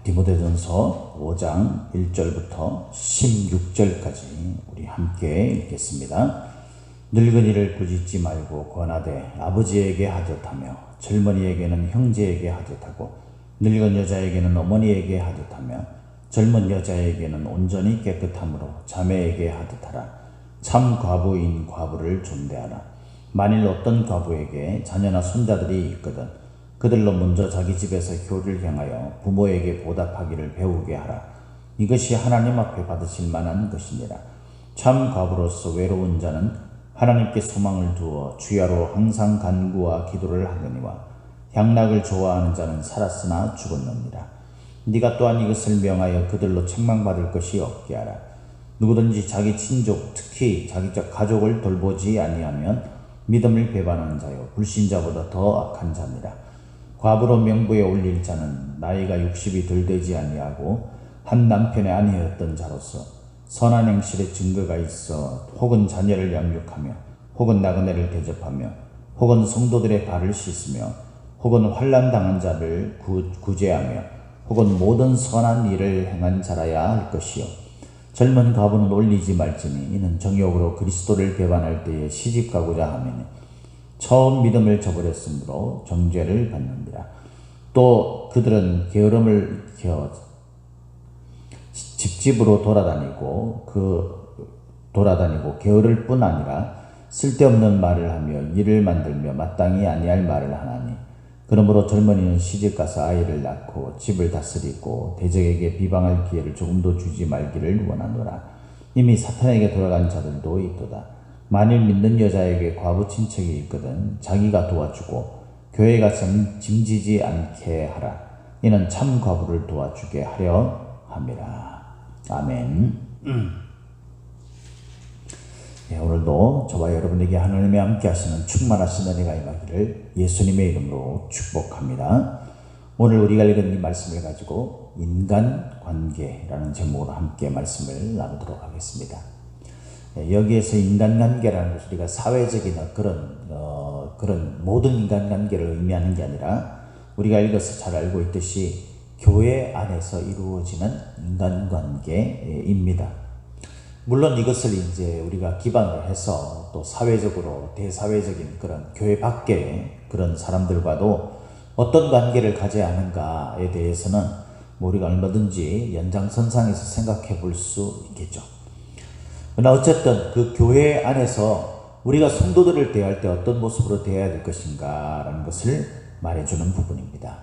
디모데전서 5장 1절부터 16절까지 우리 함께 읽겠습니다. 늙은이를 꾸짖지 말고 권하되 아버지에게 하듯하며 젊은이에게는 형제에게 하듯하고 늙은 여자에게는 어머니에게 하듯하며 젊은 여자에게는 온전히 깨끗함으로 자매에게 하듯하라. 참 과부인 과부를 존대하라. 만일 어떤 과부에게 자녀나 손자들이 있거든 그들로 먼저 자기 집에서 효를 향하여 부모에게 보답하기를 배우게 하라. 이것이 하나님 앞에 받으실 만한 것이니라. 참 과부로서 외로운 자는 하나님께 소망을 두어 주야로 항상 간구와 기도를 하거니와 향락을 좋아하는 자는 살았으나 죽었느니라. 네가 또한 이것을 명하여 그들로 책망받을 것이 없게 하라. 누구든지 자기 친족 특히 자기적 가족을 돌보지 아니하면 믿음을 배반하는 자요 불신자보다 더 악한 자니라. 과부로 명부에 올릴 자는 나이가 60이 덜 되지 아니하고 한 남편의 아내였던 자로서 선한 행실의 증거가 있어 혹은 자녀를 양육하며 혹은 나그네를 대접하며 혹은 성도들의 발을 씻으며 혹은 환난 당한 자를 구제하며 혹은 모든 선한 일을 행한 자라야 할 것이요 젊은 과부는 올리지 말지니 이는 정욕으로 그리스도를 배반할 때에 시집가고자 하매니 처음 믿음을 저버렸으므로 정죄를 받느니라. 또 그들은 게으름을 겨 집집으로 돌아다니고 게으를 뿐 아니라 쓸데없는 말을 하며 일을 만들며 마땅히 아니할 말을 하나니 그러므로 젊은이는 시집가서 아이를 낳고 집을 다스리고 대적에게 비방할 기회를 조금도 주지 말기를 원하노라. 이미 사탄에게 돌아간 자들도 있도다. 만일 믿는 여자에게 과부 친척이 있거든 자기가 도와주고 교회가 짐지지 않게 하라. 이는 참 과부를 도와주게 하려 함이라. 아멘. 네, 오늘도 저와 여러분에게 하나님의 함께 하시는 충만하신 은혜가 임하기를 예수님의 이름으로 축복합니다. 오늘 우리가 읽은 이 말씀을 가지고 인간관계라는 제목으로 함께 말씀을 나누도록 하겠습니다. 여기에서 인간관계라는 것은 우리가 사회적인 그런 모든 인간관계를 의미하는 게 아니라 우리가 읽어서 잘 알고 있듯이 교회 안에서 이루어지는 인간관계입니다. 물론 이것을 이제 우리가 기반으로 해서 또 사회적으로 대사회적인 그런 교회 밖의 그런 사람들과도 어떤 관계를 가져야 하는가에 대해서는 우리가 얼마든지 연장선상에서 생각해 볼 수 있겠죠. 그러나 어쨌든 그 교회 안에서 우리가 성도들을 대할 때 어떤 모습으로 대해야 될 것인가 라는 것을 말해주는 부분입니다.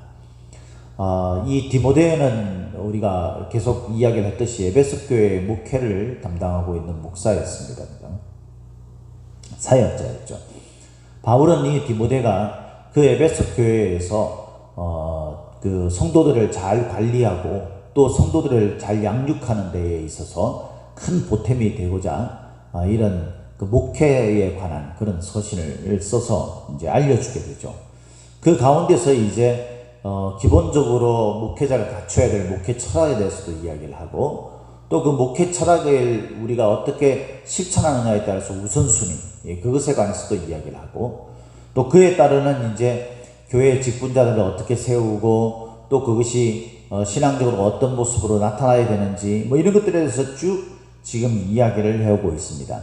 이 디모데는 우리가 계속 이야기를 했듯이 에베소 교회의 목회를 담당하고 있는 목사였습니다. 사역자였죠. 바울은 이 디모데가 그 에베소 교회에서 그 성도들을 잘 관리하고 또 성도들을 잘 양육하는 데에 있어서 큰 보탬이 되고자 이런 그 목회에 관한 그런 서신을 써서 이제 알려주게 되죠. 그 가운데서 이제 기본적으로 목회자가 갖춰야 될 목회 철학에 대해서도 이야기를 하고 또 그 목회 철학을 우리가 어떻게 실천하느냐에 따라서 우선순위 그것에 관해서도 이야기를 하고 또 그에 따르는 이제 교회 직분자들을 어떻게 세우고 또 그것이 신앙적으로 어떤 모습으로 나타나야 되는지 뭐 이런 것들에 대해서 쭉 지금 이야기를 해오고 있습니다.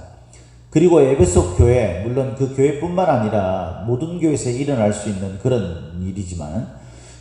그리고 에베소 교회, 물론 그 교회뿐만 아니라 모든 교회에서 일어날 수 있는 그런 일이지만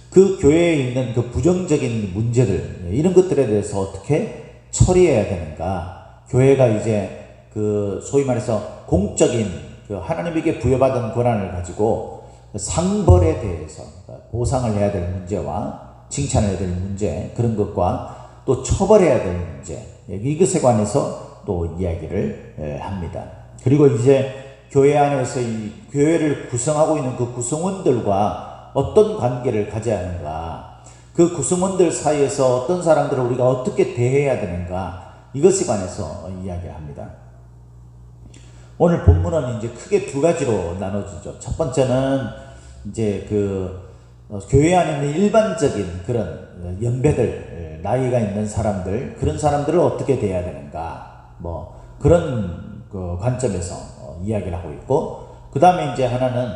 그 교회에 있는 그 부정적인 문제들 이런 것들에 대해서 어떻게 처리해야 되는가, 교회가 이제 그 소위 말해서 공적인 그 하나님에게 부여받은 권한을 가지고 상벌에 대해서 보상을 해야 될 문제와 칭찬해야 될 문제 그런 것과 또 처벌해야 될 문제 이것에 관해서 또 이야기를 합니다. 그리고 이제 교회 안에서 이 교회를 구성하고 있는 그 구성원들과 어떤 관계를 가져야 하는가, 그 구성원들 사이에서 어떤 사람들을 우리가 어떻게 대해야 되는가 이것에 관해서 이야기를 합니다. 오늘 본문은 이제 크게 두 가지로 나눠지죠. 첫 번째는 이제 그 교회 안에 있는 일반적인 그런 연배들, 나이가 있는 사람들, 그런 사람들을 어떻게 대해야 되는가, 뭐 그런 그 관점에서 이야기를 하고 있고, 그 다음에 이제 하나는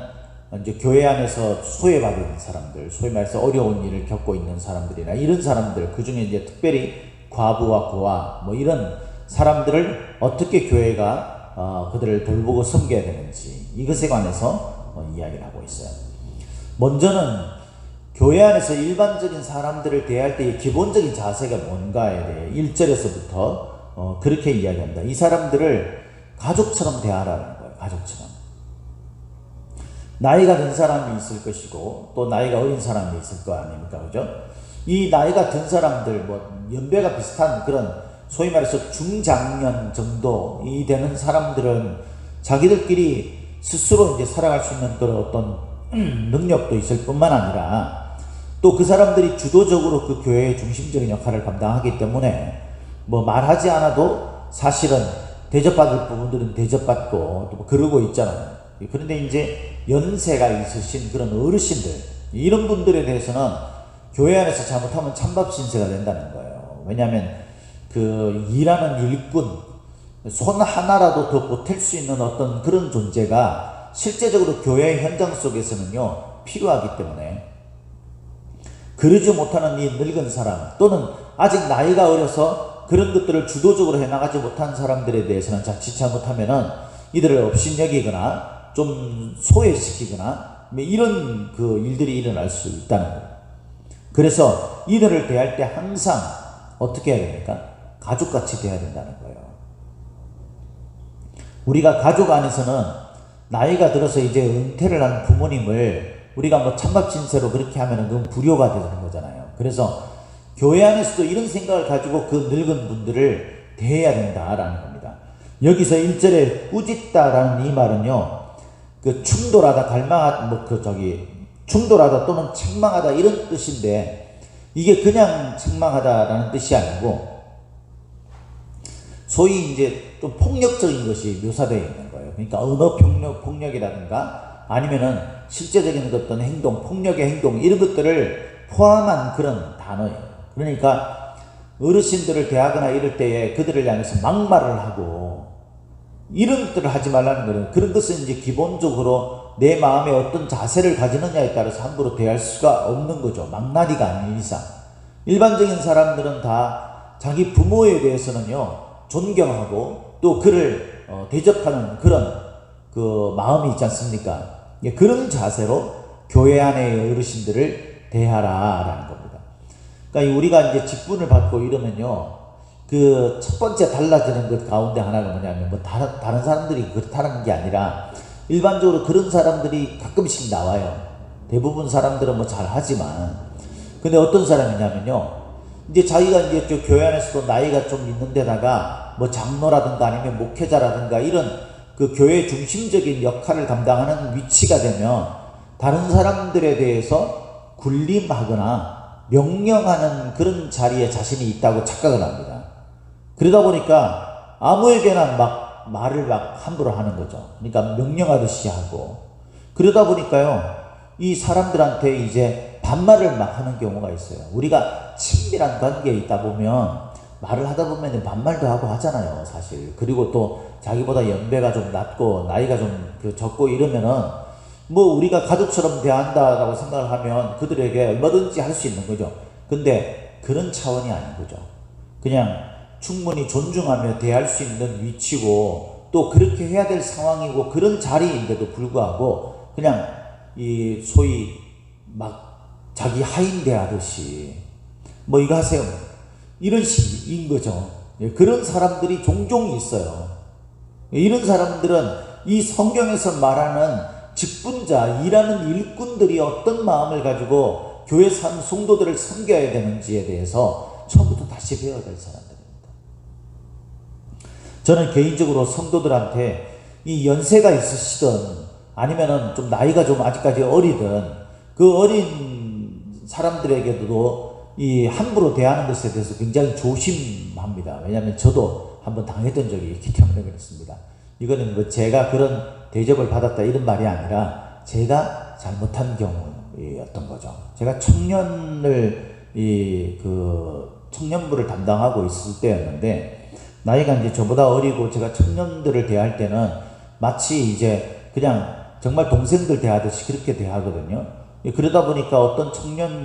이제 교회 안에서 소외받은 사람들, 소위 말해서 어려운 일을 겪고 있는 사람들이나 이런 사람들, 그 중에 이제 특별히 과부와 고아, 뭐 이런 사람들을 어떻게 교회가 그들을 돌보고 섬겨야 되는지 이것에 관해서 이야기를 하고 있어요. 먼저는 교회 안에서 일반적인 사람들을 대할 때의 기본적인 자세가 뭔가에 대해 1절에서부터 그렇게 이야기합니다. 이 사람들을 가족처럼 대하라는 거예요. 가족처럼. 나이가 든 사람이 있을 것이고 또 나이가 어린 사람이 있을 거 아닙니까? 그죠? 이 나이가 든 사람들, 뭐 연배가 비슷한 그런 소위 말해서 중장년 정도 이 되는 사람들은 자기들끼리 스스로 이제 살아갈 수 있는 그런 어떤 능력도 있을 뿐만 아니라 또 그 사람들이 주도적으로 그 교회의 중심적인 역할을 감당하기 때문에 뭐 말하지 않아도 사실은 대접받을 부분들은 대접받고 또 뭐 그러고 있잖아요. 그런데 이제 연세가 있으신 그런 어르신들, 이런 분들에 대해서는 교회 안에서 잘못하면 찬밥 신세가 된다는 거예요. 왜냐하면 그 일하는 일꾼, 손 하나라도 더 보탤 수 있는 어떤 그런 존재가 실제적으로 교회 현장 속에서는요 필요하기 때문에, 그러지 못하는 이 늙은 사람 또는 아직 나이가 어려서 그런 것들을 주도적으로 해나가지 못한 사람들에 대해서는 자칫 잘못하면은 이들을 업신여기거나 좀 소외시키거나 이런 그 일들이 일어날 수 있다는 거예요. 그래서 이들을 대할 때 항상 어떻게 해야 됩니까? 가족같이 대해야 된다는 거예요. 우리가 가족 안에서는 나이가 들어서 이제 은퇴를 한 부모님을 우리가 뭐 찬밥 신세로 그렇게 하면은 그건 불효가 되는 거잖아요. 그래서 교회 안에서도 이런 생각을 가지고 그 늙은 분들을 대해야 된다라는 겁니다. 여기서 1절에 꾸짖다라는 이 말은요, 그 충돌하다, 갈망하다, 충돌하다 또는 책망하다 이런 뜻인데, 이게 그냥 책망하다라는 뜻이 아니고 소위 이제 좀 폭력적인 것이 묘사되어 있는 거예요. 그러니까 언어 폭력이라든가 아니면은 실제적인 어떤 행동, 폭력의 행동 이런 것들을 포함한 그런 단어예요. 그러니까 어르신들을 대하거나 이럴 때에 그들을 향해서 막말을 하고 이런 것들을 하지 말라는 거예요. 그런 것은 이제 기본적으로 내 마음에 어떤 자세를 가지느냐에 따라서 함부로 대할 수가 없는 거죠. 망나니가 아닌 이상. 일반적인 사람들은 다 자기 부모에 대해서는요 존경하고 또 그를 대접하는 그런 그 마음이 있지 않습니까? 그런 자세로 교회 안의 어르신들을 대하라라는 겁니다. 그러니까 우리가 이제 직분을 받고 이러면요, 그 첫 번째 달라지는 것 가운데 하나가 뭐냐면 뭐 다른 사람들이 그렇다는 게 아니라 일반적으로 그런 사람들이 가끔씩 나와요. 대부분 사람들은 뭐 잘하지만, 근데 어떤 사람이냐면요, 이제 자기가 이제 저 교회 안에서도 나이가 좀 있는 데다가 뭐 장로라든가 아니면 목회자라든가 이런 그 교회 중심적인 역할을 감당하는 위치가 되면 다른 사람들에 대해서 군림하거나 명령하는 그런 자리에 자신이 있다고 착각을 합니다. 그러다 보니까 아무에게나 막 말을 막 함부로 하는 거죠. 그러니까 명령하듯이 하고, 그러다 보니까요 이 사람들한테 이제 반말을 막 하는 경우가 있어요. 우리가 친밀한 관계에 있다 보면 말을 하다 보면 반말도 하고 하잖아요, 사실. 그리고 또 자기보다 연배가 좀 낮고 나이가 좀 적고 이러면은 뭐 우리가 가족처럼 대한다라고 생각을 하면 그들에게 얼마든지 할 수 있는 거죠. 근데 그런 차원이 아닌 거죠. 그냥 충분히 존중하며 대할 수 있는 위치고 또 그렇게 해야 될 상황이고 그런 자리인데도 불구하고 그냥 이 소위 막 자기 하인 대하듯이 뭐 이거 하세요 이런 식인 거죠. 그런 사람들이 종종 있어요. 이런 사람들은 이 성경에서 말하는 직분자, 일하는 일꾼들이 어떤 마음을 가지고 교회 성도들을 섬겨야 되는지에 대해서 처음부터 다시 배워야 될 사람들입니다. 저는 개인적으로 성도들한테 이 연세가 있으시든 아니면은 좀 나이가 좀 아직까지 어리든 그 어린 사람들에게도 이 함부로 대하는 것에 대해서 굉장히 조심합니다. 왜냐하면 저도 한번 당했던 적이 있기 때문에 그렇습니다. 이거는 뭐 제가 그런 대접을 받았다 이런 말이 아니라 제가 잘못한 경우였던 거죠. 제가 청년부를 담당하고 있을 때였는데 나이가 이제 저보다 어리고 제가 청년들을 대할 때는 마치 이제 그냥 정말 동생들 대하듯이 그렇게 대하거든요. 그러다 보니까 어떤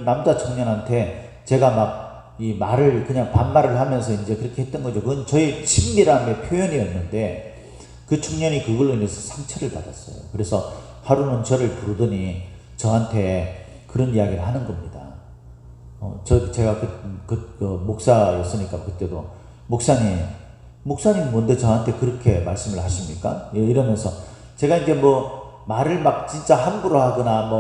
남자 청년한테 제가 막 이 말을 그냥 반말을 하면서 이제 그렇게 했던 거죠. 그건 저의 친밀함의 표현이었는데 그 청년이 그걸로 인해서 상처를 받았어요. 그래서 하루는 저를 부르더니 저한테 그런 이야기를 하는 겁니다. 제가 목사였으니까 그때도 목사님 뭔데 저한테 그렇게 말씀을 하십니까? 이러면서 제가 이제 뭐 말을 막 진짜 함부로 하거나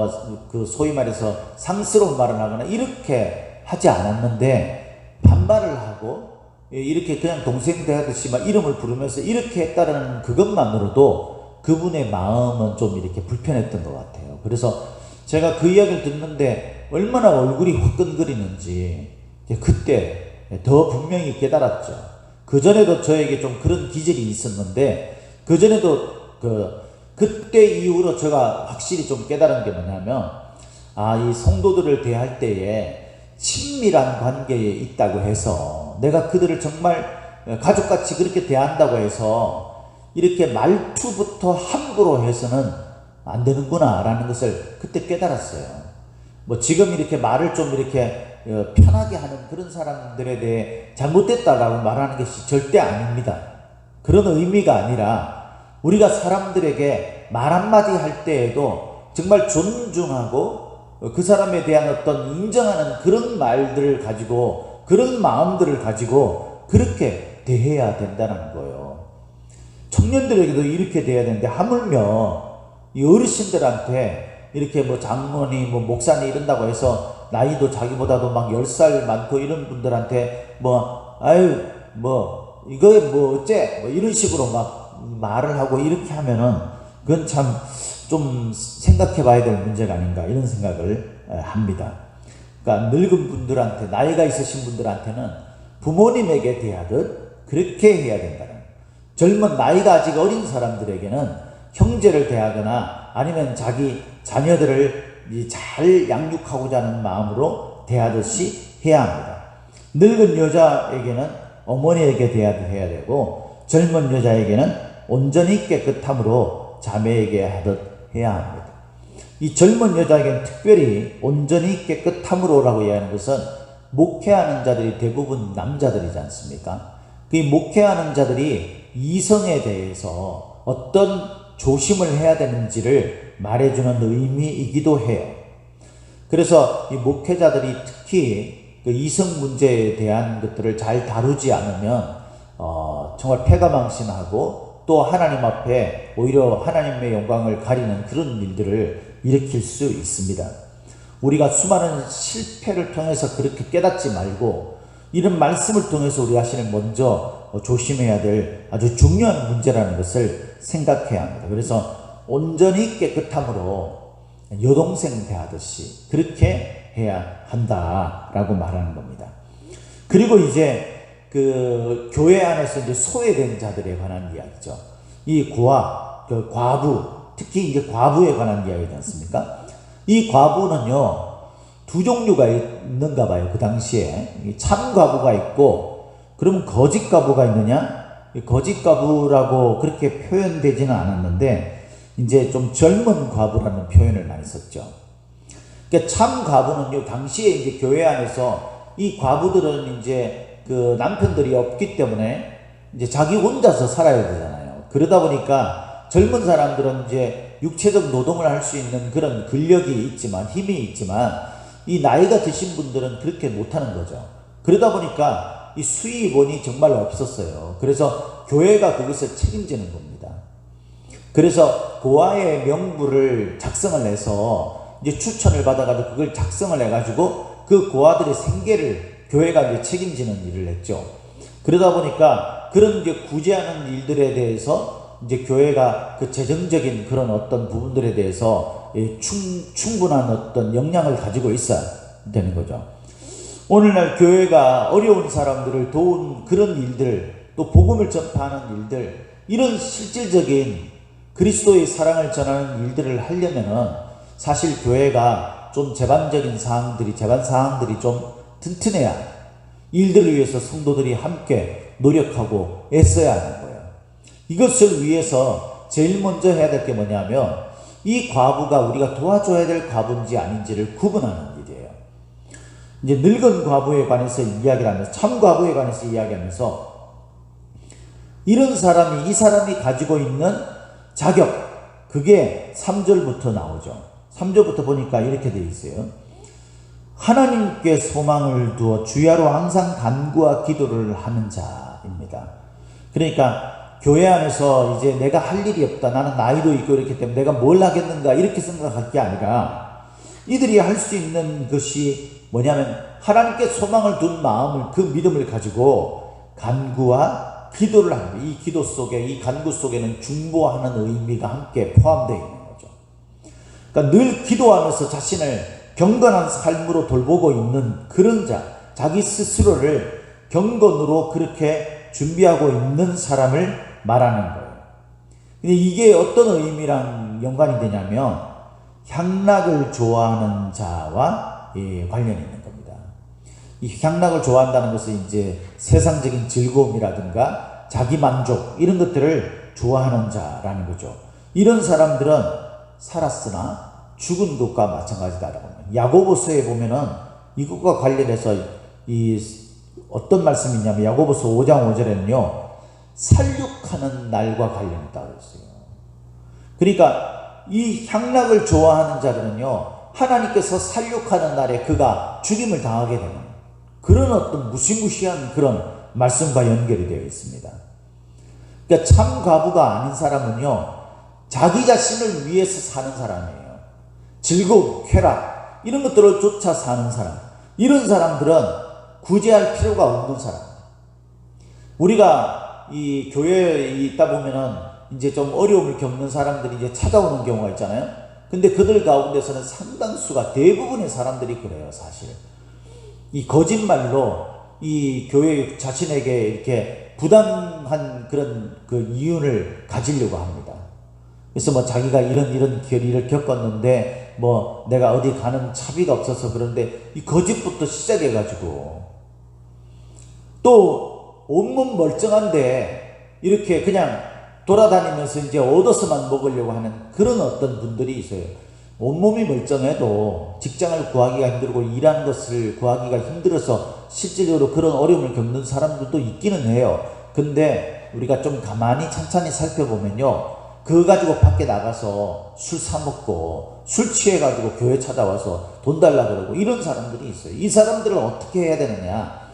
소위 말해서 상스러운 말을 하거나 이렇게 하지 않았는데 반말을 하고 이렇게 그냥 동생 대하듯이 막 이름을 부르면서 이렇게 했다라는 그것만으로도 그분의 마음은 좀 이렇게 불편했던 것 같아요. 그래서 제가 그 이야기를 듣는데 얼마나 얼굴이 화끈거리는지 그때 더 분명히 깨달았죠. 그전에도 저에게 좀 그런 기질이 있었는데 그전에도 그때 이후로 제가 확실히 좀 깨달은 게 뭐냐면 이 성도들을 대할 때에 친밀한 관계에 있다고 해서 내가 그들을 정말 가족같이 그렇게 대한다고 해서 이렇게 말투부터 함부로 해서는 안 되는구나 라는 것을 그때 깨달았어요. 지금 이렇게 말을 좀 이렇게 편하게 하는 그런 사람들에 대해 잘못됐다라고 말하는 것이 절대 아닙니다. 그런 의미가 아니라 우리가 사람들에게 말 한마디 할 때에도 정말 존중하고 그 사람에 대한 어떤 인정하는 그런 말들을 가지고 그런 마음들을 가지고 그렇게 대해야 된다는 거예요. 청년들에게도 이렇게 대해야 되는데 하물며 이 어르신들한테 이렇게 장모니 목사니 이런다고 해서 나이도 자기보다도 막 10살 많고 이런 분들한테 이거 어째 이런 식으로 막 말을 하고 이렇게 하면은 그건 참 좀 생각해 봐야 될 문제가 아닌가 이런 생각을 합니다. 그러니까 늙은 분들한테 나이가 있으신 분들한테는 부모님에게 대하듯 그렇게 해야 된다는, 젊은 나이가 아직 어린 사람들에게는 형제를 대하거나 아니면 자기 자녀들을 잘 양육하고자 하는 마음으로 대하듯이 해야 합니다. 늙은 여자에게는 어머니에게 대해야 되고 젊은 여자에게는 온전히 깨끗함으로 자매에게 하듯 해야 합니다. 이 젊은 여자에게는 특별히 온전히 깨끗함으로라고 이야기하는 것은 목회하는 자들이 대부분 남자들이지 않습니까? 그 목회하는 자들이 이성에 대해서 어떤 조심을 해야 되는지를 말해주는 의미이기도 해요. 그래서 이 목회자들이 특히 그 이성 문제에 대한 것들을 잘 다루지 않으면 정말 패가망신하고 또 하나님 앞에 오히려 하나님의 영광을 가리는 그런 일들을 일으킬 수 있습니다. 우리가 수많은 실패를 통해서 그렇게 깨닫지 말고 이런 말씀을 통해서 우리 자신을 먼저 조심해야 될 아주 중요한 문제라는 것을 생각해야 합니다. 그래서 온전히 깨끗함으로 여동생 대하듯이 그렇게 해야 한다라고 말하는 겁니다. 그리고 이제 그 교회 안에서 이제 소외된 자들에 관한 이야기죠. 이 과부, 특히 이제 과부에 관한 이야기지 않습니까? 이 과부는요, 두 종류가 있는가 봐요. 그 당시에 참 과부가 있고, 그러면 거짓 과부가 있느냐? 거짓 과부라고 그렇게 표현되지는 않았는데 이제 좀 젊은 과부라는 표현을 많이 썼죠. 그러니까 참 과부는요, 당시에 이제 교회 안에서 이 과부들은 이제 그 남편들이 없기 때문에 이제 자기 혼자서 살아야 되잖아요. 그러다 보니까 젊은 사람들은 이제 육체적 노동을 할 수 있는 그런 근력이 있지만, 힘이 있지만, 이 나이가 드신 분들은 그렇게 못하는 거죠. 그러다 보니까 이 수입원이 정말 없었어요. 그래서 교회가 그것을 책임지는 겁니다. 그래서 고아의 명부를 작성을 해서 이제 추천을 받아가지고 그걸 작성을 해가지고 그 고아들의 생계를 교회가 이제 책임지는 일을 했죠. 그러다 보니까 그런 이제 구제하는 일들에 대해서 이제 교회가 그 재정적인 그런 어떤 부분들에 대해서 충분한 어떤 역량을 가지고 있어야 되는 거죠. 오늘날 교회가 어려운 사람들을 도운 그런 일들, 또 복음을 전파하는 일들, 이런 실질적인 그리스도의 사랑을 전하는 일들을 하려면은 사실 교회가 좀 제반 사항들이 좀 튼튼해야 일들을 위해서 성도들이 함께 노력하고 애써야 하는 거예요. 이것을 위해서 제일 먼저 해야 될 게 뭐냐면 이 과부가 우리가 도와줘야 될 과부인지 아닌지를 구분하는 일이에요. 이제 늙은 과부에 관해서 이야기를 하면서, 참 과부에 관해서 이야기하면서, 이런 사람이, 이 사람이 가지고 있는 자격, 그게 3절부터 나오죠. 3절부터 보니까 이렇게 되어 있어요. 하나님께 소망을 두어 주야로 항상 간구와 기도를 하는 자입니다. 그러니까 교회 안에서 이제 내가 할 일이 없다, 나는 나이도 있고 이렇기 때문에 내가 뭘 하겠는가 이렇게 생각할 게 아니라, 이들이 할 수 있는 것이 뭐냐면 하나님께 소망을 둔 마음을, 그 믿음을 가지고 간구와 기도를 하는 거예요. 이 기도 속에, 이 간구 속에는 중보하는 의미가 함께 포함되어 있는 거죠. 그러니까 늘 기도하면서 자신을 경건한 삶으로 돌보고 있는 그런 자, 자기 스스로를 경건으로 그렇게 준비하고 있는 사람을 말하는 거예요. 근데 이게 어떤 의미랑 연관이 되냐면 향락을 좋아하는 자와 관련이 있는 겁니다. 이 향락을 좋아한다는 것은 이제 세상적인 즐거움이라든가 자기 만족 이런 것들을 좋아하는 자라는 거죠. 이런 사람들은 살았으나 죽은 것과 마찬가지다라고 합니다. 야고보서에 보면은 이것과 관련해서 어떤 말씀이 있냐면 야고보서 5장 5절에는요 살육하는 날과 관련있다고 했어요. 그러니까 이 향락을 좋아하는 자들은요 하나님께서 살육하는 날에 그가 죽임을 당하게 되는 그런 어떤 무시무시한 그런 말씀과 연결이 되어 있습니다. 그러니까 참 과부가 아닌 사람은요 자기 자신을 위해서 사는 사람이에요. 즐거움, 쾌락 이런 것들을 쫓아 사는 사람, 이런 사람들은 구제할 필요가 없는 사람. 우리가 이 교회에 있다 보면은 이제 좀 어려움을 겪는 사람들이 이제 찾아오는 경우가 있잖아요. 근데 그들 가운데서는 상당수가, 대부분의 사람들이 그래요, 사실. 이 거짓말로 이 교회 자신에게 이렇게 부당한 그런 그 이윤을 가지려고 합니다. 그래서 뭐 자기가 이런 일을 겪었는데 뭐 내가 어디 가는 차비가 없어서 그런데 이 거짓부터 시작해가지고 또 온몸 멀쩡한데 이렇게 그냥 돌아다니면서 이제 얻어서만 먹으려고 하는 그런 어떤 분들이 있어요. 온몸이 멀쩡해도 직장을 구하기가 힘들고 일하는 것을 구하기가 힘들어서 실질적으로 그런 어려움을 겪는 사람들도 있기는 해요. 근데 우리가 좀 가만히 찬찬히 살펴보면요 그거 가지고 밖에 나가서 술 사먹고 술 취해가지고 교회 찾아와서 돈 달라 그러고 이런 사람들이 있어요. 이 사람들을 어떻게 해야 되느냐?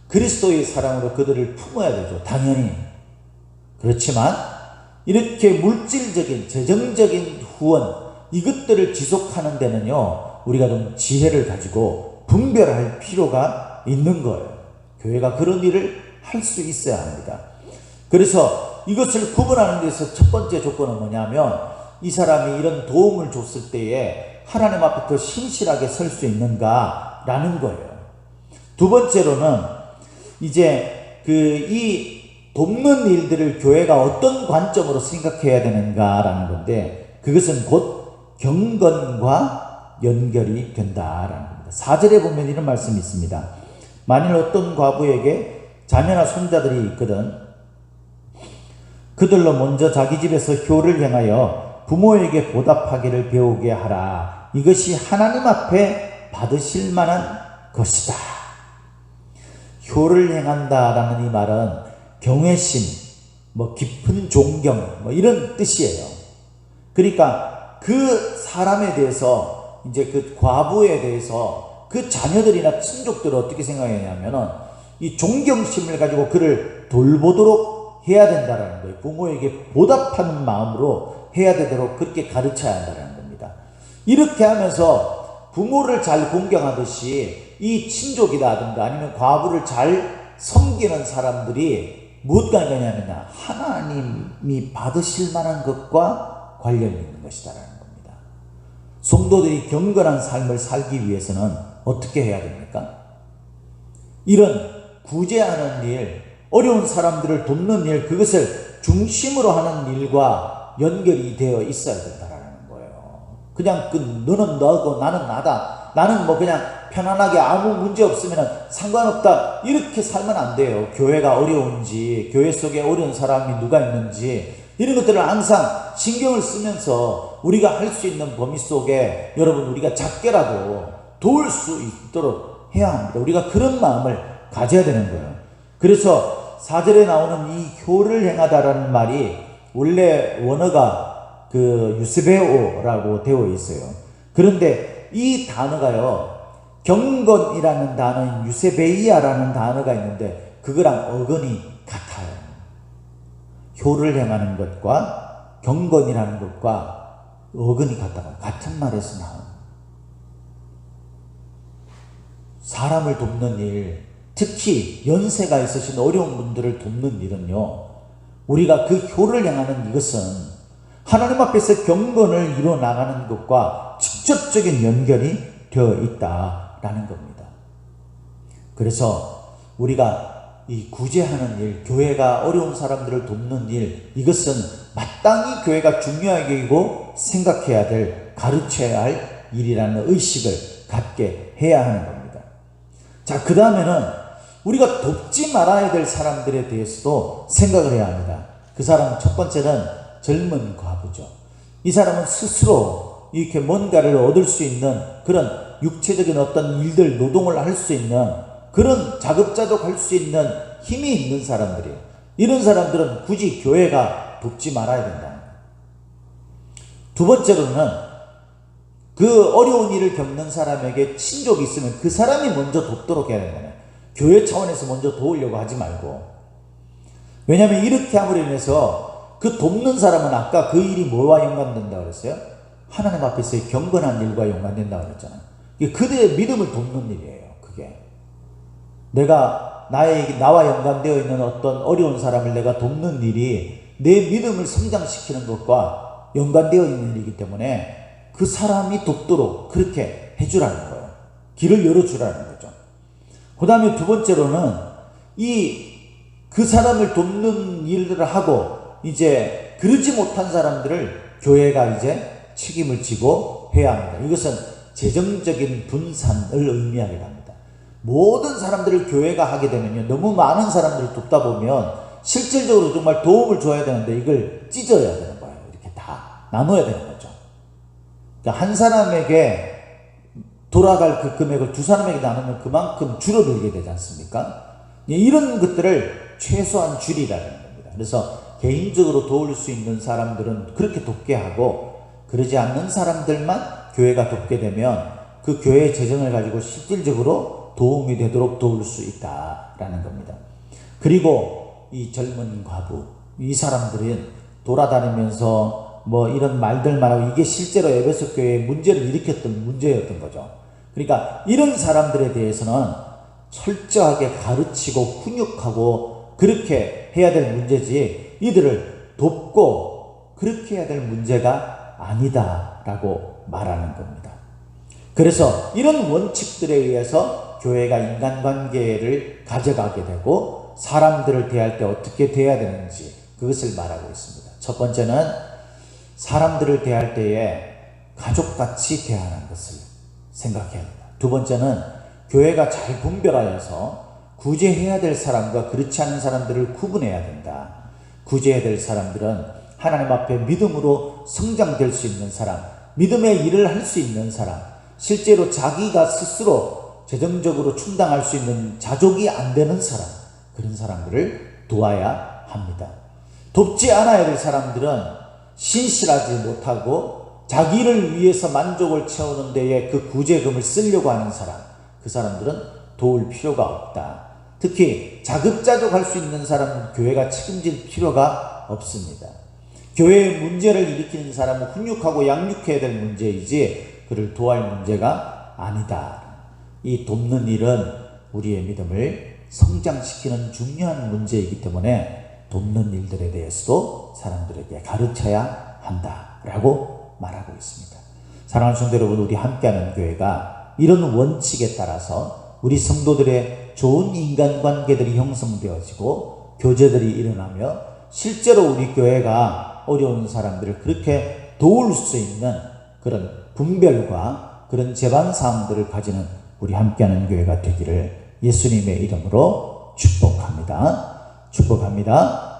그리스도의 사랑으로 그들을 품어야 되죠. 당연히. 그렇지만 이렇게 물질적인 재정적인 후원 이것들을 지속하는 데는요 우리가 좀 지혜를 가지고 분별할 필요가 있는 거예요. 교회가 그런 일을 할 수 있어야 합니다. 그래서 이것을 구분하는 데서 첫 번째 조건은 뭐냐면 이 사람이 이런 도움을 줬을 때에 하나님 앞에 더 신실하게 설 수 있는가라는 거예요. 두 번째로는 이제 이 돕는 일들을 교회가 어떤 관점으로 생각해야 되는가라는 건데 그것은 곧 경건과 연결이 된다라는 겁니다. 4절에 보면 이런 말씀이 있습니다. 만일 어떤 과부에게 자녀나 손자들이 있거든 그들로 먼저 자기 집에서 효를 행하여 부모에게 보답하기를 배우게 하라. 이것이 하나님 앞에 받으실 만한 것이다. 효를 행한다라는 이 말은 경외심, 깊은 존경, 이런 뜻이에요. 그러니까 그 사람에 대해서, 이제 그 과부에 대해서 그 자녀들이나 친족들을 어떻게 생각하냐면은 이 존경심을 가지고 그를 돌보도록 해야 된다라는 거예요. 부모에게 보답하는 마음으로 해야 되도록 그렇게 가르쳐야 한다는 겁니다. 이렇게 하면서 부모를 잘 공경하듯이 이 친족이라든가 아니면 과부를 잘 섬기는 사람들이 무엇과 관련이냐면 하나님이 받으실 만한 것과 관련이 있는 것이다라는 겁니다. 성도들이 경건한 삶을 살기 위해서는 어떻게 해야 됩니까? 이런 구제하는 일, 어려운 사람들을 돕는 일, 그것을 중심으로 하는 일과 연결이 되어 있어야 된다라는 거예요. 그냥 너는 너고 나는 나다. 나는 그냥 편안하게 아무 문제 없으면 상관없다. 이렇게 살면 안 돼요. 교회가 어려운지, 교회 속에 어려운 사람이 누가 있는지, 이런 것들을 항상 신경을 쓰면서 우리가 할 수 있는 범위 속에 여러분 우리가 작게라도 도울 수 있도록 해야 합니다. 우리가 그런 마음을 가져야 되는 거예요. 그래서 4절에 나오는 이 효를 행하다라는 말이 원래 원어가 그 유스베오라고 되어 있어요. 그런데 이 단어가요, 경건이라는 단어인 유세베이아라는 단어가 있는데 그거랑 어근이 같아요. 효를 행하는 것과 경건이라는 것과 어근이 같다고, 같은 말에서 나온 사람을 돕는 일, 특히 연세가 있으신 어려운 분들을 돕는 일은요, 우리가 그 효를 행하는 이것은 하나님 앞에서 경건을 이루어 나가는 것과 직접적인 연결이 되어 있다라는 겁니다. 그래서 우리가 이 구제하는 일, 교회가 어려운 사람들을 돕는 일, 이것은 마땅히 교회가 중요하게 여기고 생각해야 될, 가르쳐야 할 일이라는 의식을 갖게 해야 하는 겁니다. 자, 그 다음에는 우리가 돕지 말아야 될 사람들에 대해서도 생각을 해야 합니다. 그 사람은 첫 번째는 젊은 과부죠. 이 사람은 스스로 이렇게 뭔가를 얻을 수 있는 그런 육체적인 어떤 일들, 노동을 할 수 있는 그런 자급자족 할 수 있는 힘이 있는 사람들이에요. 이런 사람들은 굳이 교회가 돕지 말아야 된다. 두 번째로는 그 어려운 일을 겪는 사람에게 친족이 있으면 그 사람이 먼저 돕도록 해야 된다. 교회 차원에서 먼저 도우려고 하지 말고. 왜냐하면 이렇게 함으로 인해서 그 돕는 사람은 아까 그 일이 뭐와 연관된다고 그랬어요? 하나님 앞에서의 경건한 일과 연관된다고 그랬잖아요. 그들의 믿음을 돕는 일이에요. 그게 나와 연관되어 있는 어떤 어려운 사람을 내가 돕는 일이 내 믿음을 성장시키는 것과 연관되어 있는 일이기 때문에 그 사람이 돕도록 그렇게 해주라는 거예요. 길을 열어주라는 거죠. 그 다음에 두 번째로는 그 사람을 돕는 일들을 하고 이제 그러지 못한 사람들을 교회가 이제 책임을 지고 해야 합니다. 이것은 재정적인 분산을 의미하게 합니다. 모든 사람들을 교회가 하게 되면요, 너무 많은 사람들을 돕다 보면 실질적으로 정말 도움을 줘야 되는데 이걸 찢어야 되는 거예요. 이렇게 다 나눠야 되는 거죠. 그러니까 한 사람에게 돌아갈 그 금액을 두 사람에게 나누면 그만큼 줄어들게 되지 않습니까? 이런 것들을 최소한 줄이라는 겁니다. 그래서 개인적으로 도울 수 있는 사람들은 그렇게 돕게 하고, 그러지 않는 사람들만 교회가 돕게 되면 그 교회의 재정을 가지고 실질적으로 도움이 되도록 도울 수 있다라는 겁니다. 그리고 이 젊은 과부, 이 사람들은 돌아다니면서 뭐 이런 말들만 하고, 이게 실제로 에베소 교회에 문제를 일으켰던 문제였던 거죠. 그러니까 이런 사람들에 대해서는 철저하게 가르치고 훈육하고 그렇게 해야 될 문제지, 이들을 돕고 그렇게 해야 될 문제가 아니다라고 말하는 겁니다. 그래서 이런 원칙들에 의해서 교회가 인간관계를 가져가게 되고 사람들을 대할 때 어떻게 대해야 되는지 그것을 말하고 있습니다. 첫 번째는 사람들을 대할 때에 가족같이 대하는 것을 생각해야 합니다. 두 번째는 교회가 잘 분별하여서 구제해야 될 사람과 그렇지 않은 사람들을 구분해야 된다. 구제해야 될 사람들은 하나님 앞에 믿음으로 성장될 수 있는 사람, 믿음의 일을 할 수 있는 사람, 실제로 자기가 스스로 재정적으로 충당할 수 있는 자족이 안 되는 사람, 그런 사람들을 도와야 합니다. 돕지 않아야 될 사람들은 신실하지 못하고 자기를 위해서 만족을 채우는 데에 그 구제금을 쓰려고 하는 사람, 그 사람들은 도울 필요가 없다. 특히 자급자족할 수 있는 사람은 교회가 책임질 필요가 없습니다. 교회의 문제를 일으키는 사람은 훈육하고 양육해야 될 문제이지 그를 도와할 문제가 아니다. 이 돕는 일은 우리의 믿음을 성장시키는 중요한 문제이기 때문에 돕는 일들에 대해서도 사람들에게 가르쳐야 한다라고 말하고 있습니다. 사랑하는 성도 여러분, 우리 함께하는 교회가 이런 원칙에 따라서 우리 성도들의 좋은 인간관계들이 형성되어지고 교제들이 일어나며 실제로 우리 교회가 어려운 사람들을 그렇게 도울 수 있는 그런 분별과 그런 제반사항들을 가지는 우리 함께하는 교회가 되기를 예수님의 이름으로 축복합니다. 축복합니다.